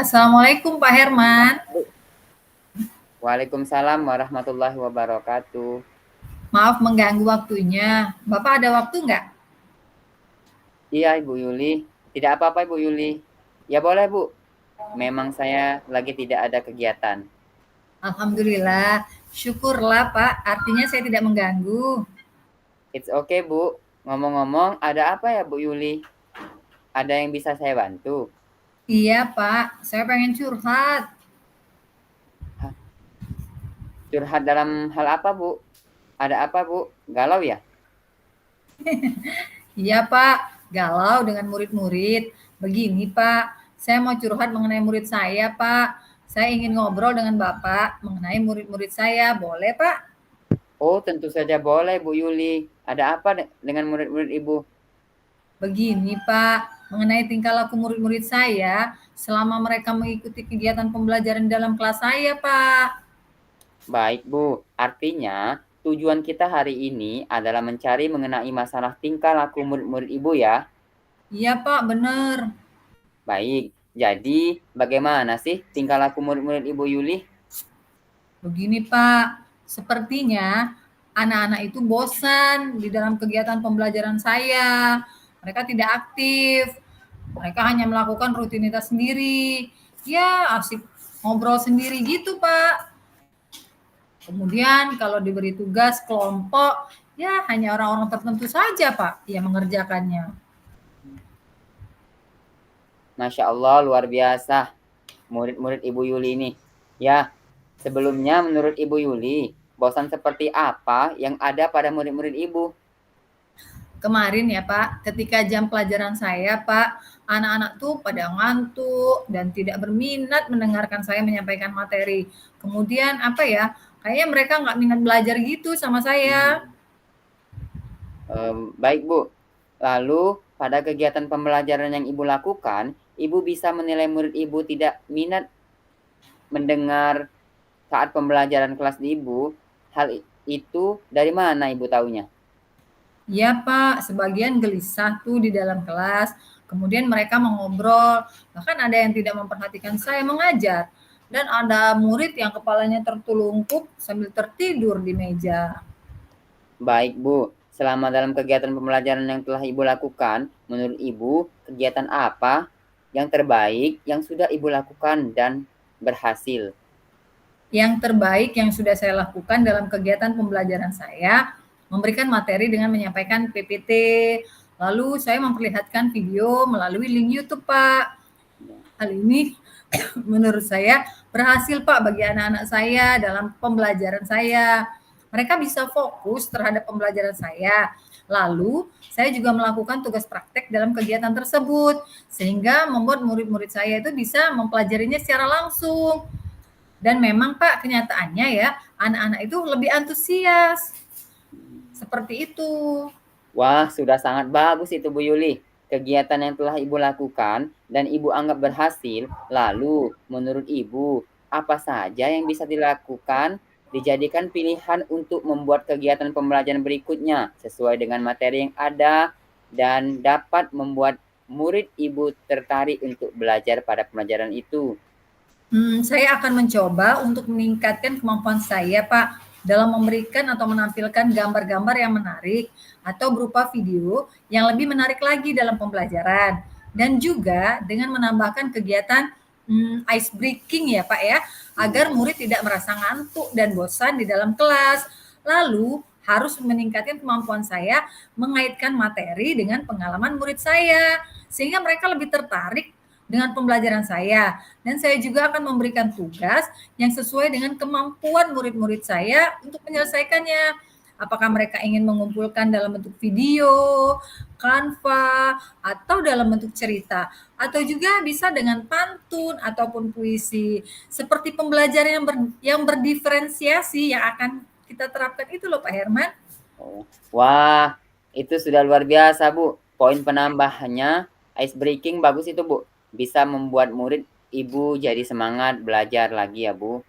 Assalamualaikum Pak Herman. Waalaikumsalam warahmatullahi wabarakatuh. Maaf mengganggu waktunya. Bapak ada waktu nggak? Iya Ibu Yuli, tidak apa-apa Ibu Yuli. Ya boleh Bu, memang saya lagi tidak ada kegiatan. Alhamdulillah. Syukurlah Pak, artinya saya tidak mengganggu. It's okay Bu, ngomong-ngomong ada apa ya Bu Yuli? Ada yang bisa saya bantu? Iya Pak, saya pengen curhat. Curhat dalam hal apa Bu? Ada apa Bu? Galau ya? Iya Pak, galau dengan murid-murid. Begini Pak, saya mau curhat mengenai murid saya Pak. Saya ingin ngobrol dengan Bapak mengenai murid-murid saya. Boleh Pak? Oh tentu saja boleh Bu Yuli. Ada apa dengan murid-murid Ibu? Begini Pak, mengenai tingkah laku murid-murid saya selama mereka mengikuti kegiatan pembelajaran dalam kelas saya Pak. Baik Bu, artinya tujuan kita hari ini adalah mencari mengenai masalah tingkah laku murid-murid Ibu ya. Iya Pak, bener. Baik, jadi bagaimana sih tingkah laku murid-murid Ibu Yuli? Begini Pak, sepertinya anak-anak itu bosan di dalam kegiatan pembelajaran saya. Mereka tidak aktif, mereka hanya melakukan rutinitas sendiri. Ya, asik ngobrol sendiri gitu Pak. Kemudian kalau diberi tugas kelompok, ya hanya orang-orang tertentu saja Pak yang mengerjakannya. Masya Allah, luar biasa murid-murid Ibu Yuli ini. Ya, sebelumnya menurut Ibu Yuli, bosan seperti apa yang ada pada murid-murid Ibu? Kemarin ya Pak, ketika jam pelajaran saya Pak, anak-anak tuh pada ngantuk dan tidak berminat mendengarkan saya menyampaikan materi. Kemudian apa ya, kayaknya mereka nggak minat belajar gitu sama saya. Baik Bu, lalu pada kegiatan pembelajaran yang Ibu lakukan, Ibu bisa menilai murid Ibu tidak minat mendengar saat pembelajaran kelas di Ibu. Hal itu dari mana Ibu tahunya? Ya Pak, sebagian gelisah tuh di dalam kelas, kemudian mereka mengobrol, bahkan ada yang tidak memperhatikan saya mengajar, dan ada murid yang kepalanya tertelungkup sambil tertidur di meja. Baik Bu, selama dalam kegiatan pembelajaran yang telah Ibu lakukan, menurut Ibu kegiatan apa yang terbaik yang sudah Ibu lakukan dan berhasil? Yang terbaik yang sudah saya lakukan dalam kegiatan pembelajaran saya, memberikan materi dengan menyampaikan PPT, lalu saya memperlihatkan video melalui link YouTube, Pak. Hal ini menurut saya berhasil, Pak, bagi anak-anak saya dalam pembelajaran saya. Mereka bisa fokus terhadap pembelajaran saya. Lalu, saya juga melakukan tugas praktek dalam kegiatan tersebut, sehingga membuat murid-murid saya itu bisa mempelajarinya secara langsung. Dan memang Pak, kenyataannya ya, anak-anak itu lebih antusias. Seperti itu. Wah, sudah sangat bagus itu Bu Yuli. Kegiatan yang telah Ibu lakukan dan Ibu anggap berhasil, lalu menurut Ibu, apa saja yang bisa dilakukan dijadikan pilihan untuk membuat kegiatan pembelajaran berikutnya sesuai dengan materi yang ada dan dapat membuat murid Ibu tertarik untuk belajar pada pembelajaran itu. Saya akan mencoba untuk meningkatkan kemampuan saya, Pak, dalam memberikan atau menampilkan gambar-gambar yang menarik atau berupa video yang lebih menarik lagi dalam pembelajaran. Dan juga dengan menambahkan kegiatan ice breaking ya, Pak ya, agar murid tidak merasa ngantuk dan bosan di dalam kelas. Lalu harus meningkatkan kemampuan saya mengaitkan materi dengan pengalaman murid saya, sehingga mereka lebih tertarik dengan pembelajaran saya. Dan saya juga akan memberikan tugas yang sesuai dengan kemampuan murid-murid saya untuk menyelesaikannya. Apakah mereka ingin mengumpulkan dalam bentuk video, Canva, atau dalam bentuk cerita. Atau juga bisa dengan pantun ataupun puisi. Seperti pembelajaran yang berdiferensiasi yang akan kita terapkan itu loh Pak Herman. Oh. Wah, itu sudah luar biasa, Bu. Poin penambahannya, ice breaking bagus itu, Bu. Bisa membuat murid Ibu jadi semangat belajar lagi ya, Bu.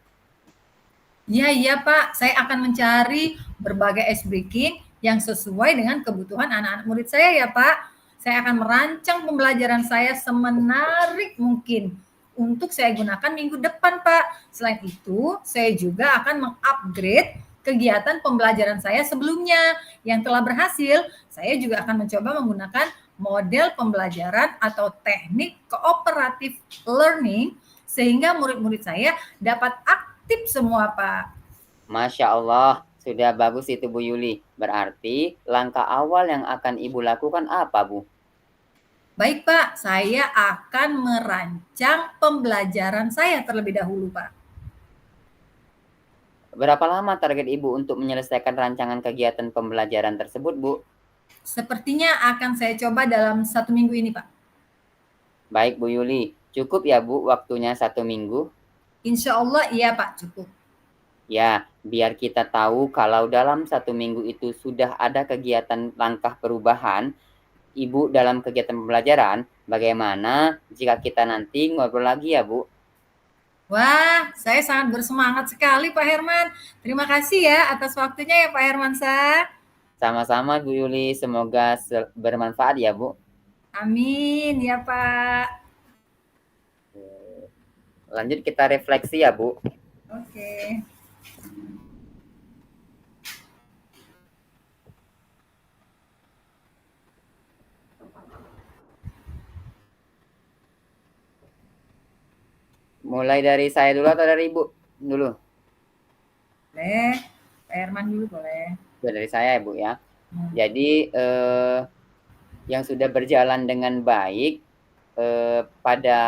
Iya Pak, saya akan mencari berbagai ice breaking yang sesuai dengan kebutuhan anak-anak murid saya ya Pak. Saya akan merancang pembelajaran saya semenarik mungkin untuk saya gunakan minggu depan Pak. Selain itu, saya juga akan mengupgrade kegiatan pembelajaran saya sebelumnya yang telah berhasil. Saya juga akan mencoba menggunakan model pembelajaran atau teknik cooperative learning sehingga murid-murid saya dapat aktif semua, Pak. Masya Allah, sudah bagus itu Bu Yuli. Berarti langkah awal yang akan Ibu lakukan apa, Bu? Baik, Pak. Saya akan merancang pembelajaran saya terlebih dahulu, Pak. Berapa lama target Ibu untuk menyelesaikan rancangan kegiatan pembelajaran tersebut, Bu? Sepertinya akan saya coba dalam 1 minggu ini, Pak. Baik, Bu Yuli. Cukup ya, Bu, waktunya 1 minggu? Insya Allah iya, Pak. Cukup. Ya, biar kita tahu kalau dalam 1 minggu itu sudah ada kegiatan langkah perubahan, Ibu dalam kegiatan pembelajaran, bagaimana jika kita nanti ngobrol lagi ya, Bu? Wah, saya sangat bersemangat sekali Pak Herman. Terima kasih ya atas waktunya ya Pak Hermansyah. Sama-sama Bu Yuli, semoga bermanfaat ya, Bu. Amin ya Pak. Lanjut kita refleksi ya, Bu. Oke. Mulai dari saya dulu atau dari Ibu dulu? Boleh, Pak Herman dulu boleh. Dari saya ya, Bu ya. Jadi yang sudah berjalan dengan baik pada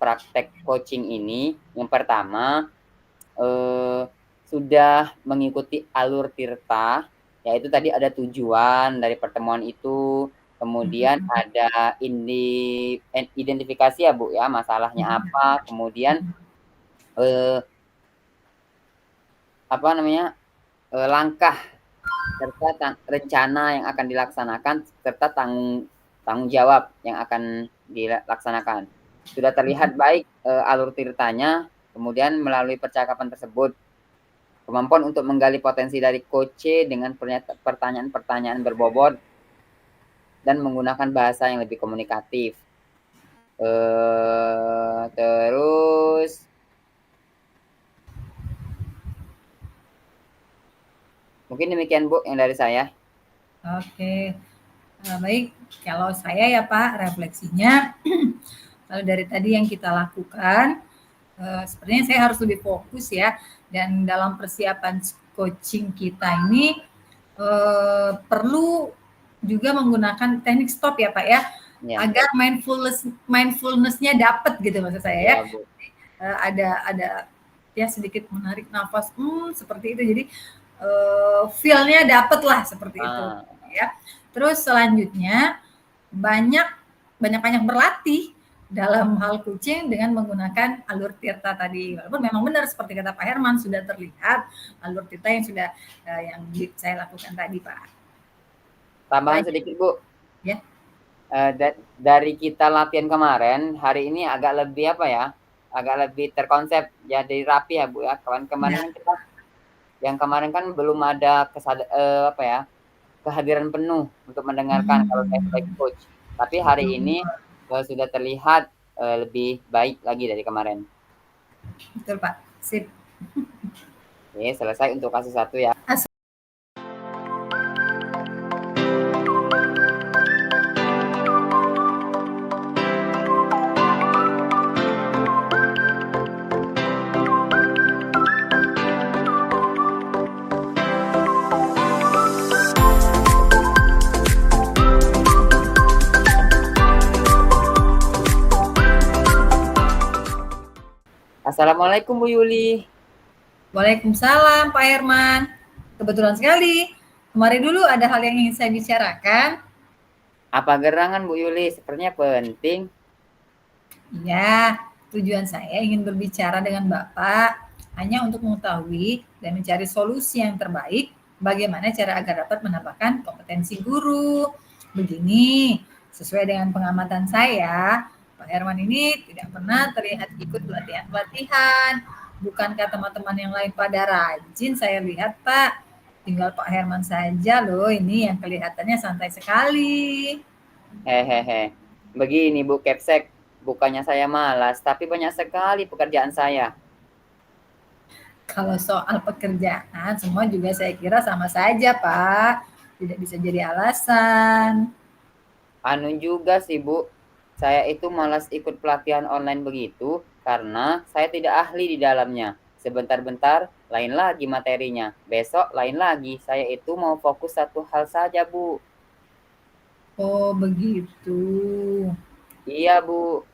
praktek coaching ini, yang pertama sudah mengikuti alur tirta, yaitu tadi ada tujuan dari pertemuan itu, kemudian ada identifikasi ya Bu ya, masalahnya apa, kemudian langkah serta rencana yang akan dilaksanakan serta tanggung jawab yang akan dilaksanakan. Sudah terlihat baik alur tirtanya, kemudian melalui percakapan tersebut kemampuan untuk menggali potensi dari coach dengan pertanyaan-pertanyaan berbobot dan menggunakan bahasa yang lebih komunikatif. Terus mungkin demikian Bu yang dari saya. Oke, baik. Kalau saya ya Pak, refleksinya kalau dari tadi yang kita lakukan, sepertinya saya harus lebih fokus ya. Dan dalam persiapan coaching kita ini perlu juga menggunakan teknik stop ya Pak ya, agar mindfulness-nya dapat gitu maksud saya ya. Ada ya sedikit menarik nafas, seperti itu. Jadi feel-nya dapet lah seperti itu ya. Terus selanjutnya banyak berlatih dalam hal coaching dengan menggunakan alur tirta tadi. Walaupun memang benar seperti kata Pak Herman sudah terlihat alur tirta yang sudah yang saya lakukan tadi Pak. Tambahan sedikit Bu. Ya. Dari kita latihan kemarin, hari ini agak lebih agak lebih terkonsep ya, dari rapi ya Bu ya. Kemarin kita yang kemarin kan belum ada kehadiran penuh untuk mendengarkan kalau saya sebagai coach. Tapi hari ini sudah terlihat lebih baik lagi dari kemarin. Betul Pak, sip. Oke, selesai untuk kasus 1 ya. Assalamualaikum Bu Yuli. Waalaikumsalam Pak Herman. Kebetulan sekali. Kemarin dulu ada hal yang ingin saya bicarakan. Apa gerangan Bu Yuli? Sepertinya penting. Ya, tujuan saya ingin berbicara dengan Bapak hanya untuk mengetahui dan mencari solusi yang terbaik bagaimana cara agar dapat menambahkan kompetensi guru. Begini, sesuai dengan pengamatan saya, Pak Herman ini tidak pernah terlihat ikut pelatihan-pelatihan. Bukankah teman-teman yang lain pada rajin saya lihat, Pak? Tinggal Pak Herman saja loh ini yang kelihatannya santai sekali. Hehehe. Begini Bu Kepsek, bukannya saya malas, tapi banyak sekali pekerjaan saya. Kalau soal pekerjaan, semua juga saya kira sama saja, Pak. Tidak bisa jadi alasan. Anu juga sih Bu, saya itu malas ikut pelatihan online begitu karena saya tidak ahli di dalamnya. Sebentar-bentar, lain lagi materinya. Besok lain lagi, saya itu mau fokus satu hal saja Bu. Oh, begitu. Iya Bu,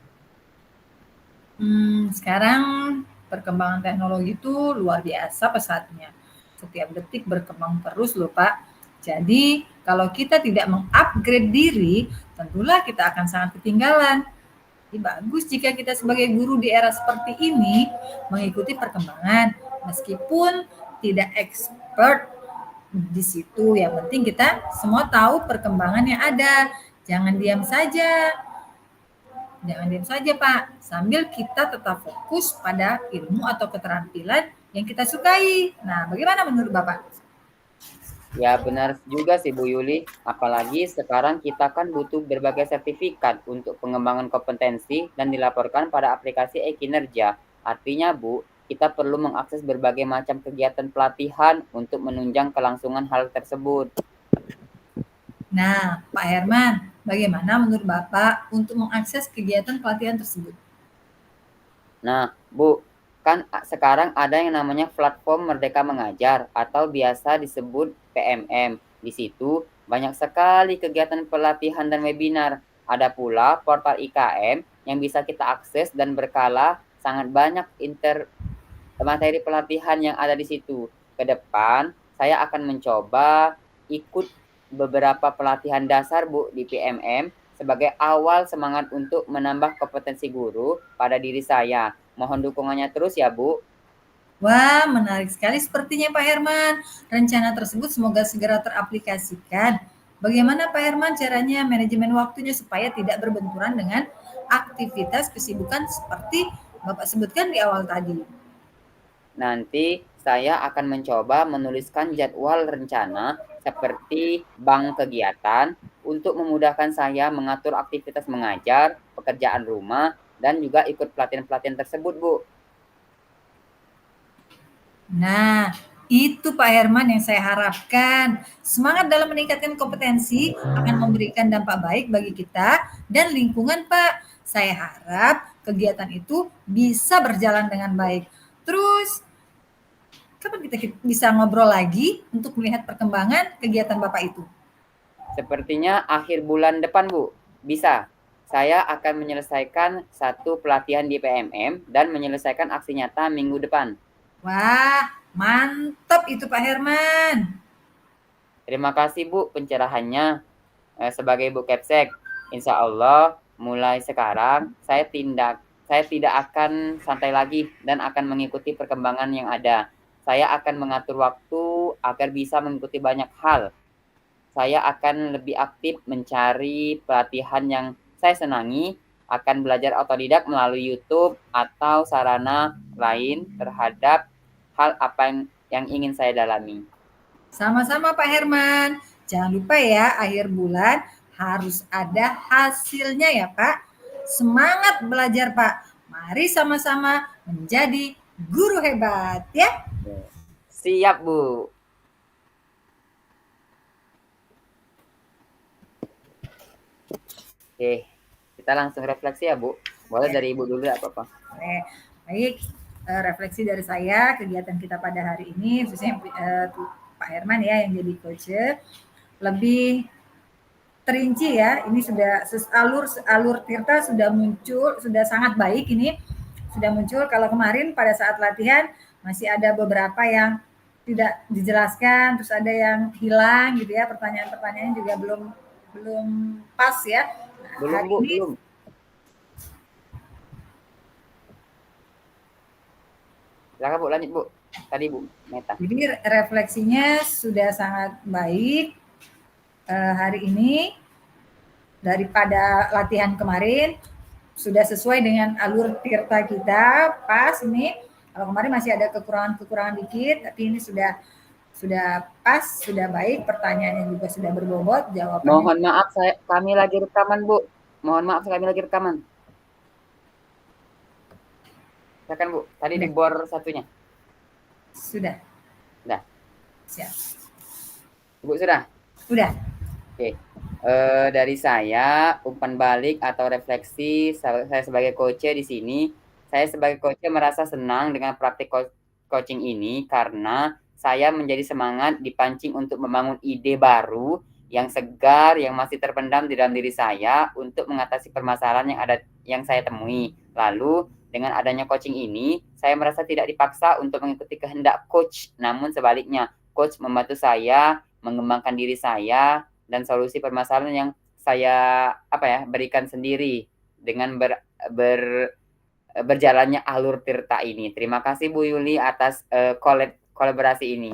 Sekarang perkembangan teknologi itu luar biasa pesatnya. Setiap detik berkembang terus loh, Pak. Jadi, kalau kita tidak mengupgrade diri, tentulah kita akan sangat ketinggalan. Jadi bagus jika kita sebagai guru di era seperti ini mengikuti perkembangan meskipun tidak expert di situ. Yang penting kita semua tahu perkembangan yang ada. Jangan diam saja. Jangan diam saja, Pak. Sambil kita tetap fokus pada ilmu atau keterampilan yang kita sukai. Nah, bagaimana menurut Bapak? ya benar juga sih Bu Yuli. Apalagi sekarang kita kan butuh berbagai sertifikat untuk pengembangan kompetensi dan dilaporkan pada aplikasi e-kinerja. Artinya Bu, kita perlu mengakses berbagai macam kegiatan pelatihan untuk menunjang kelangsungan hal tersebut. Nah, Pak Herman, bagaimana menurut Bapak untuk mengakses kegiatan pelatihan tersebut? Nah, Bu, kan sekarang ada yang namanya platform Merdeka Mengajar atau biasa disebut PMM. Di situ banyak sekali kegiatan pelatihan dan webinar. Ada pula portal IKM yang bisa kita akses dan berkala sangat banyak materi pelatihan yang ada di situ. Ke depan, saya akan mencoba ikut beberapa pelatihan dasar Bu di PMM sebagai awal semangat untuk menambah kompetensi guru pada diri saya. Mohon dukungannya terus ya Bu. Wah, menarik sekali sepertinya Pak Herman. Rencana tersebut semoga segera teraplikasikan. Bagaimana Pak Herman caranya manajemen waktunya supaya tidak berbenturan dengan aktivitas kesibukan seperti Bapak sebutkan di awal tadi? Nanti saya akan mencoba menuliskan jadwal rencana seperti bank kegiatan untuk memudahkan saya mengatur aktivitas mengajar, pekerjaan rumah, dan juga ikut pelatihan-pelatihan tersebut, Bu. Nah, itu Pak Herman yang saya harapkan. Semangat dalam meningkatkan kompetensi akan memberikan dampak baik bagi kita dan lingkungan, Pak. Saya harap kegiatan itu bisa berjalan dengan baik. Terus, kapan kita bisa ngobrol lagi untuk melihat perkembangan kegiatan Bapak itu? Sepertinya akhir bulan depan, Bu. Bisa. Saya akan menyelesaikan satu pelatihan di PMM dan menyelesaikan aksi nyata minggu depan. Wah, mantap itu Pak Herman. Terima kasih Bu pencerahannya. Sebagai Bu Kepsek, insya Allah mulai sekarang saya tidak akan santai lagi dan akan mengikuti perkembangan yang ada. Saya akan mengatur waktu agar bisa mengikuti banyak hal. Saya akan lebih aktif mencari pelatihan yang saya senangi, akan belajar otodidak melalui YouTube atau sarana lain terhadap hal apa yang ingin saya dalami. Sama-sama Pak Herman. Jangan lupa ya, akhir bulan harus ada hasilnya ya Pak. Semangat belajar Pak. Mari sama-sama menjadi guru hebat ya. Siap Bu. Oke, kita langsung refleksi ya Bu. Boleh dari Ibu dulu ya apa-apa. Baik, refleksi dari saya kegiatan kita pada hari ini, khususnya Pak Herman ya yang jadi coach, lebih terinci ya. Ini sudah alur Tirta sudah muncul, sudah sangat baik ini. sudah muncul. Kalau kemarin pada saat latihan masih ada beberapa yang tidak dijelaskan, terus ada yang hilang gitu ya, pertanyaan-pertanyaannya juga belum pas ya. Nah, Belum, hari Bu, ini belum. Silakan, Bu, lanjut, Bu. Tadi, Bu, Meta. jadi refleksinya sudah sangat baik hari ini daripada latihan kemarin, sudah sesuai dengan alur tirta kita, pas ini. Kalau kemarin masih ada kekurangan-kekurangan dikit, tapi ini sudah pas, sudah baik, pertanyaannya juga sudah berbobot, jawabannya. Mohon maaf, kami lagi rekaman, Bu. Mohon maaf, kami lagi rekaman. Silakan, Bu. Tadi di bor satunya. Sudah. Sudah. Siap. Ibu sudah? Udah. Oke. Dari saya, umpan balik atau refleksi saya sebagai coach di sini, saya sebagai coach merasa senang dengan praktik coaching ini karena saya menjadi semangat dipancing untuk membangun ide baru yang segar, yang masih terpendam di dalam diri saya untuk mengatasi permasalahan yang saya temui. Lalu dengan adanya coaching ini, saya merasa tidak dipaksa untuk mengikuti kehendak coach, namun sebaliknya, coach membantu saya mengembangkan diri saya dan solusi permasalahan yang saya berikan sendiri dengan berjalannya alur tirta ini. Terima kasih Bu Yuli atas kolaborasi ini.